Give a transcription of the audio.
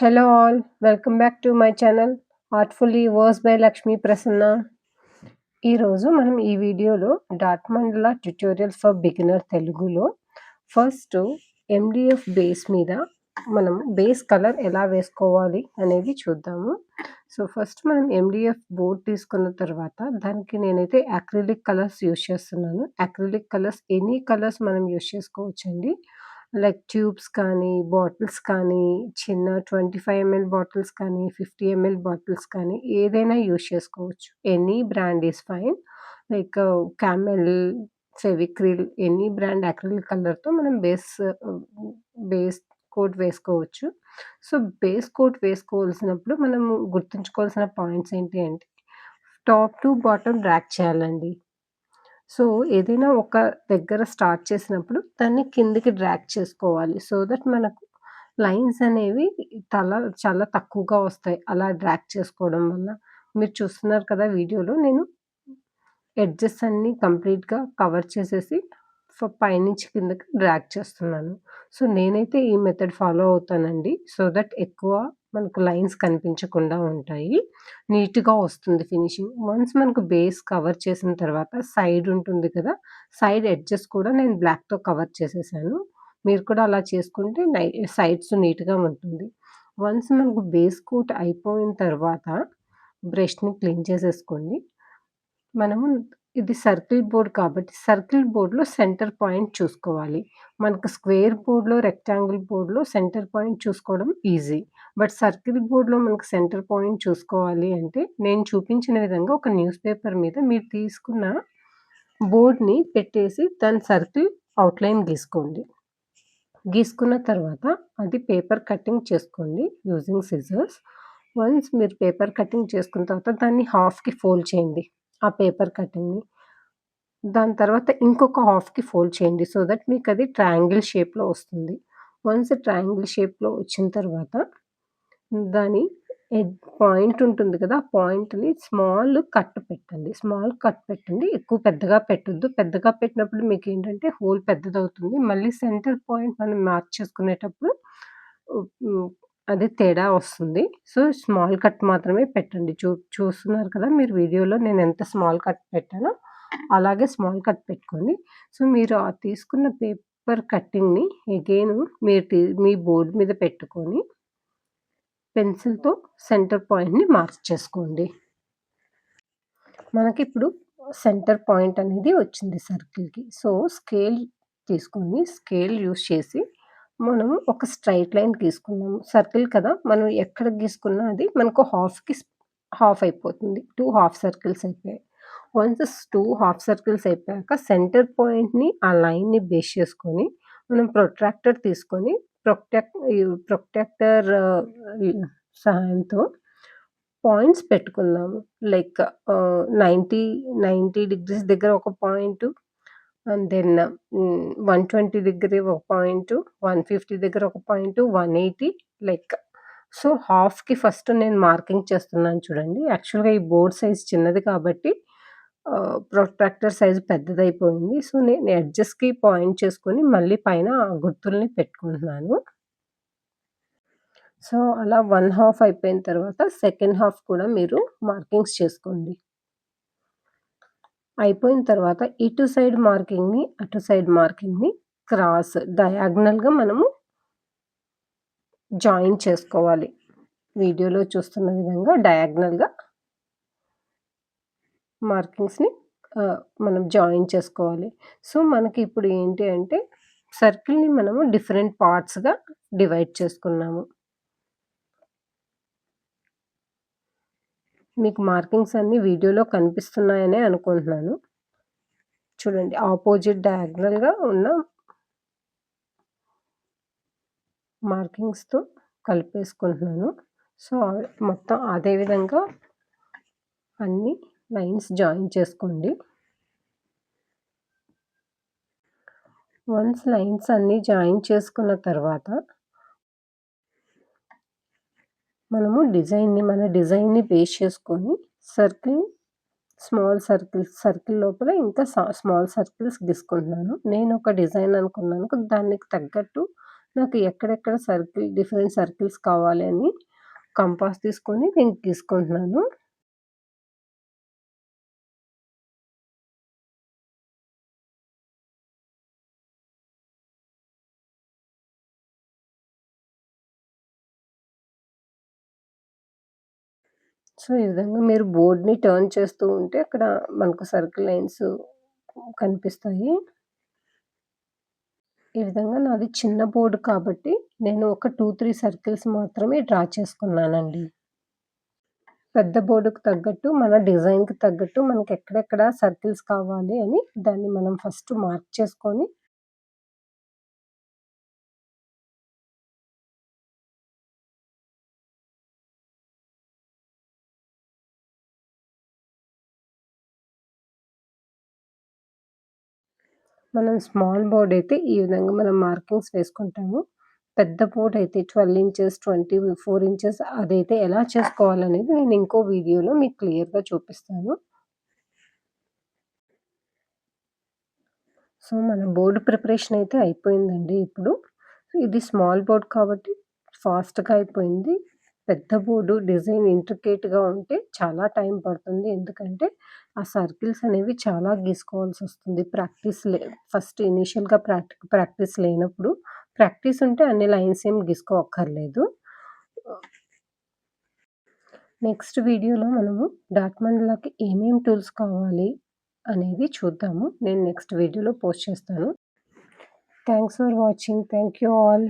Hello all, welcome back to my channel Artfully Verse by Lakshmi Prasanna. ఈరోజు మనం ఈ వీడియోలో డాట్ మండల ట్యుటోరియల్ ఫర్ బిగినర్ తెలుగులో ఫస్ట్ ఎండిఎఫ్ బేస్ మీద మనం బేస్ కలర్ ఎలా వేసుకోవాలి అనేది చూద్దాము. సో ఫస్ట్ మనం ఎండిఎఫ్ బోర్డ్ తీసుకున్న తర్వాత దానికి నేనైతే అక్రిలిక్ కలర్స్ యూజ్ చేస్తున్నాను. అక్రిలిక్ కలర్స్ ఎనీ కలర్స్ మనం యూజ్ చేసుకోవచ్చండి. లైక్ ట్యూబ్స్ కానీ, బాటిల్స్ కానీ, చిన్న 25 ఎంఎల్ బాటిల్స్ కానీ, 50 ఎంఎల్ బాటిల్స్ కానీ ఏదైనా యూజ్ చేసుకోవచ్చు. Any brand is fine. Like camel, Fevicryl any brand acrylic కలర్‌తో మనం బేస్ కోట్ వేసుకోవచ్చు. సో, బేస్ కోట్ వేసుకోవాల్సినప్పుడు మనము గుర్తుంచుకోవాల్సిన పాయింట్స్ ఏంటి అంటే టాప్ టు బాటమ్ డ్రాగ్ చేయాలండి. సో, ఏదైనా ఒక దగ్గర స్టార్ట్ చేసినప్పుడు దాన్ని కిందకి డ్రాగ్ చేసుకోవాలి. సో దట్ మనకు లైన్స్ అనేవి చాలా తక్కువగా వస్తాయి. అలా డ్రాగ్ చేసుకోవడం వల్ల. మీరు చూస్తున్నారు కదా వీడియోలో నేను ఎడ్జెస్ అన్నీ కంప్లీట్‌గా కవర్ చేసేసి పైనుంచి కిందకి డ్రాగ్ చేస్తున్నాను. సో, నేనైతే ఈ మెథడ్ ఫాలో అవుతానండి. సో దట్ ఎక్కువ మనకు లైన్స్ కనిపించకుండా ఉంటాయి. నీట్‌గా వస్తుంది ఫినిషింగ్. వన్స్ మనకు బేస్ కవర్ చేసిన తర్వాత సైడ్ ఉంటుంది కదా! సైడ్ ఎడ్జెస్ కూడా నేను బ్లాక్‌తో కవర్ చేసేసాను. మీరు కూడా అలా చేసుకుంటే సైడ్స్ నీట్‌గా ఉంటుంది. వన్స్ మనకు బేస్ కోట్ అయిపోయిన తర్వాత బ్రష్‌ని క్లీన్ చేసేసుకోండి. మనము ఇది సర్కిల్ బోర్డ్ కాబట్టి సర్కిల్ బోర్డ్‌లో సెంటర్ పాయింట్ చూసుకోవాలి. మనకు స్క్వేర్ బోర్డ్‌లో, రెక్టాంగిల్ బోర్డ్‌లో సెంటర్ పాయింట్ చూసుకోవడం ఈజీ. బట్ సర్కిల్ బోర్డ్‌లో మనకు సెంటర్ పాయింట్ చూసుకోవాలి అంటే నేను చూపించిన విధంగా ఒక న్యూస్ పేపర్ మీద మీరు తీసుకున్న బోర్డ్‌ని పెట్టేసి దాని సర్కిల్ అవుట్‌లైన్ గీసుకోండి. గీసుకున్న తర్వాత అది పేపర్ కటింగ్ చేసుకోండి యూజింగ్ సిజర్స్. వన్స్ మీరు పేపర్ కటింగ్ చేసుకున్న తర్వాత దాన్ని హాఫ్‌కి ఫోల్డ్ చేయండి. ఆ పేపర్ కటింగ్‌ని. దాని తర్వాత ఇంకొక హాఫ్‌కి ఫోల్డ్ చేయండి. సో దట్ మీకది ట్రయాంగిల్ షేప్‌లో వస్తుంది. వన్స్ ట్రయాంగిల్ షేప్‌లో వచ్చిన తర్వాత దాని పాయింట్ ఉంటుంది కదా! ఆ పాయింట్‌ని స్మాల్ కట్ పెట్టండి. స్మాల్ కట్ పెట్టండి. ఎక్కువ పెద్దగా పెట్టొద్దు. పెద్దగా పెట్టినప్పుడు మీకేంటంటే హోల్ పెద్దదవుతుంది. మళ్ళీ సెంటర్ పాయింట్ మనం మార్క్ చేసుకునేటప్పుడు హ్మ్. అది తేడా వస్తుంది. సో, స్మాల్ కట్ మాత్రమే పెట్టండి. చూస్తున్నారు కదా! మీరు వీడియోలో నేనెంత స్మాల్ కట్ పెట్టానో అలాగే స్మాల్ కట్ పెట్టుకోండి. సో, మీరు ఆ తీసుకున్న పేపర్ కట్టింగ్‌ని అగైన్ మీ బోర్డ్ మీద పెట్టుకొని పెన్సిల్‌తో సెంటర్ పాయింట్‌ని మార్క్ చేసుకోండి. మనకిప్పుడు సెంటర్ పాయింట్ అనేది వచ్చింది సర్కిల్‌కి. సో, స్కేల్ యూజ్ చేసి మనము ఒక స్ట్రెయిట్ లైన్ గీసుకున్నాము. సర్కిల్ కదా! మనం ఎక్కడ గీసుకున్నా అది మనకు హాఫ్ అయిపోతుంది. 2 హాఫ్ సర్కిల్స్ అయిపోయాయి. వన్స్ 2 హాఫ్ సర్కిల్స్ అయిపోయాక సెంటర్ పాయింట్‌ని ఆ లైన్‌ని బేస్ చేసుకొని మనం ప్రొట్రాక్టర్ తీసుకొని ప్రొట్రాక్టర్ సహాయంతో పాయింట్స్ పెట్టుకుందాము. లైక్ 90 డిగ్రీస్ దగ్గర ఒక పాయింటు, అండ్ దెన్ 120 దగ్గర ఒక పాయింటు, 150 దగ్గర ఒక పాయింటు, 180 లైక్ సో, హాఫ్‌కి ఫస్ట్ నేను మార్కింగ్ చేస్తున్నాను చూడండి. యాక్చువల్‌గా ఈ బోర్డ్ సైజ్ చిన్నది కాబట్టి ప్రొట్రాక్టర్ సైజ్ పెద్దదయిపోయింది. సో, నేను ఎడ్జెస్‌కి పాయింట్ చేసుకొని మళ్ళీ పైన ఆ గుర్తుల్ని పెట్టుకుంటున్నాను. సో, అలా 1/2 అయిపోయిన తర్వాత సెకండ్ హాఫ్ కూడా మీరు మార్కింగ్స్ చేసుకోండి. అయిపోయిన తర్వాత ఇటు సైడ్ మార్కింగ్‌ని, అటు సైడ్ మార్కింగ్‌ని డయాగ్నల్‌గా మనము జాయిన్ చేసుకోవాలి. వీడియోలో చూస్తున్న విధంగా డయాగ్నల్‌గా మార్కింగ్స్‌ని మనం జాయిన్ చేసుకోవాలి. సో, మనకి ఇప్పుడు ఏంటి అంటే సర్కిల్‌ని మనము డిఫరెంట్ పార్ట్స్‌గా డివైడ్ చేసుకున్నాము. మీకు మార్కింగ్స్ అన్నీ వీడియోలో కనిపిస్తున్నాయనే అనుకుంటున్నాను. చూడండి ఆపోజిట్ డయాగ్నల్‌గా ఉన్న మార్కింగ్స్‌తో కలిపేసుకుంటున్నాను. సో, మొత్తం అదే విధంగా అన్ని లైన్స్ జాయిన్ చేసుకోండి. వన్స్ లైన్స్ అన్నీ జాయిన్ చేసుకున్న తర్వాత మనము మన డిజైన్‌ని బేస్ చేసుకొని సర్కిల్ లోపల ఇంకా స్మాల్ సర్కిల్స్ గీసుకుంటున్నాను. నేను ఒక డిజైన్ అనుకున్నాను. దానికి తగ్గట్టు నాకు ఎక్కడెక్కడ డిఫరెంట్ సర్కిల్స్ కావాలి అని కంపాస్ తీసుకొని నేను గీసుకుంటున్నాను. సో, ఈ విధంగా మీరు బోర్డ్‌ని టర్న్ చేస్తూ ఉంటే అక్కడ మనకు సర్కిల్ లైన్స్ కనిపిస్తాయి. ఈ విధంగా నాది చిన్న బోర్డ్ కాబట్టి నేను ఒక 2, 3 సర్కిల్స్ మాత్రమే డ్రా చేసుకున్నానండి. పెద్ద బోర్డ్‌కి తగ్గట్టు మన డిజైన్‌కి తగ్గట్టు మనకెక్కడెక్కడ సర్కిల్స్ కావాలి అని దాన్ని మనం ఫస్ట్ మార్క్ చేసుకొని మనం స్మాల్ బోర్డ్ అయితే ఈ విధంగా మనం మార్కింగ్స్ వేసుకుంటాము. పెద్ద బోర్డ్ అయితే 12 ఇంచెస్, 24 ఇంచెస్ అదైతే ఎలా చేసుకోవాలనేది నేను ఇంకో వీడియోలో మీకు క్లియర్‌గా చూపిస్తాను. సో, మన బోర్డ్ ప్రిపరేషన్ అయితే అయిపోయిందండి ఇప్పుడు. ఇది స్మాల్ బోర్డ్ కాబట్టి ఫాస్ట్‌గా అయిపోయింది. పెద్ద బోర్డు డిజైన్ ఇంట్రికేట్‌గా ఉంటే చాలా టైం పడుతుంది. ఎందుకంటే, ఆ సర్కిల్స్ అనేవి చాలా గీసుకోవాల్సొస్తుంది. ఫస్ట్ ఇనీషియల్‌గా ప్రాక్టీస్ లేనప్పుడు. ప్రాక్టీస్ ఉంటే అన్ని లైన్స్ ఏం గీసుకోక్కర్లేదు. నెక్స్ట్ వీడియోలో మనము డాట్ మండలాకి ఏమేం టూల్స్ కావాలి అనేది చూద్దాము. నేను నెక్స్ట్ వీడియోలో పోస్ట్ చేస్తాను. Thanks for watching. Thank you all.